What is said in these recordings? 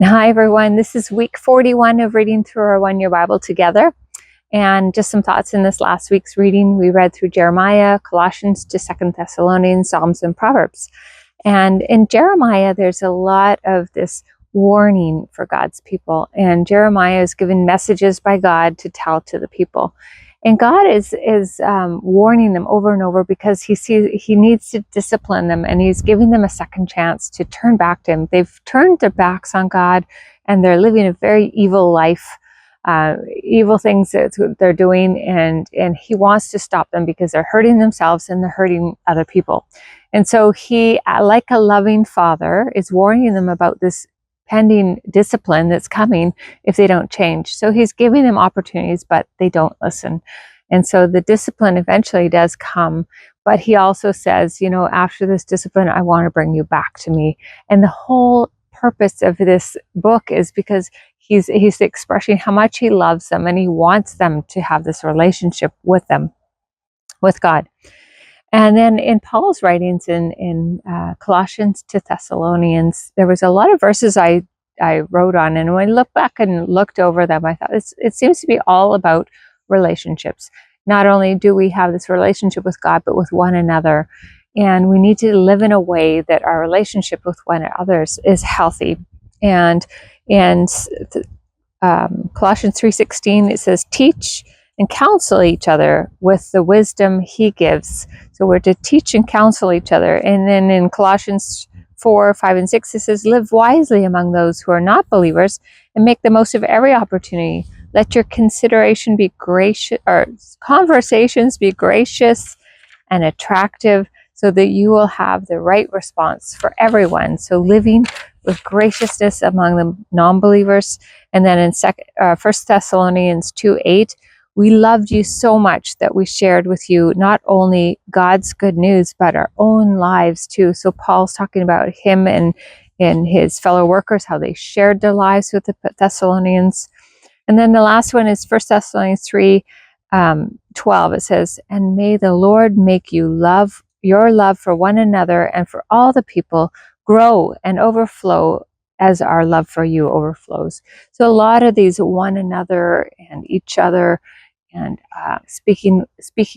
Hi, everyone. This is week 41 of reading through our one-year Bible together. And just some thoughts in this last week's reading. We read through Jeremiah, Colossians to 2 Thessalonians, Psalms, and Proverbs. And in Jeremiah, there's a lot of this warning for God's people. And Jeremiah is given messages by God to tell to the people. And God is warning them over and over because he sees he needs to discipline them, and he's giving them a second chance to turn back to him. They've turned their backs on God, and they're living a very evil life, evil things that they're doing, and he wants to stop them because they're hurting themselves and they're hurting other people. And so he, like a loving father, is warning them about this pending discipline that's coming if they don't change. So he's giving them opportunities, but they don't listen. And so the discipline eventually does come, but he also says, after this discipline, I want to bring you back to me. And the whole purpose of this book is because he's expressing how much he loves them, and he wants them to have this relationship with God. And then in Paul's writings in Colossians to Thessalonians, there was a lot of verses I wrote on. And when I looked back and looked over them, I thought it seems to be all about relationships. Not only do we have this relationship with God, but with one another. And we need to live in a way that our relationship with one another is healthy. And Colossians 3:16, it says, teach and counsel each other with the wisdom he gives. So we're to teach and counsel each other. And then in Colossians 4:5 and 6, it says, live wisely among those who are not believers and make the most of every opportunity. Let your conversation be gracious and attractive, so that you will have the right response for everyone. So living with graciousness among the non-believers. And then in 1 Thessalonians 2:8, we loved you so much that we shared with you not only God's good news, but our own lives too. So Paul's talking about him and his fellow workers, how they shared their lives with the Thessalonians. And then the last one is 1 Thessalonians 3:12. It says, and may the Lord make your love for one another and for all the people grow and overflow as our love for you overflows. So a lot of these one another and each other, and speaking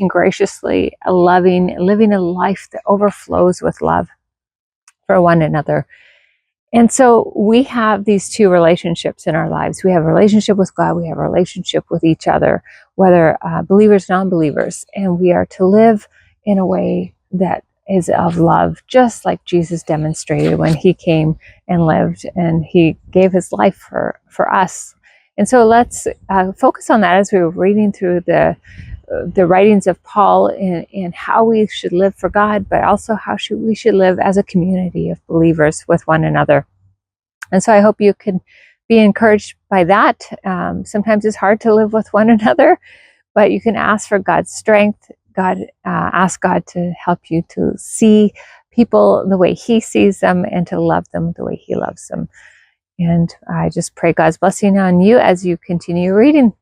graciously, living a life that overflows with love for one another. And so we have these two relationships in our lives. We have a relationship with God. We have a relationship with each other, whether believers, non-believers. And we are to live in a way that is of love, just like Jesus demonstrated when he came and lived, and he gave his life for us. And so let's focus on that as we were reading through the writings of Paul and how we should live for God, but also how we should live as a community of believers with one another. And so I hope you can be encouraged by that. Sometimes it's hard to live with one another, but you can ask for God's strength. Ask God to help you to see people the way he sees them and to love them the way he loves them. And I just pray God's blessing on you as you continue reading.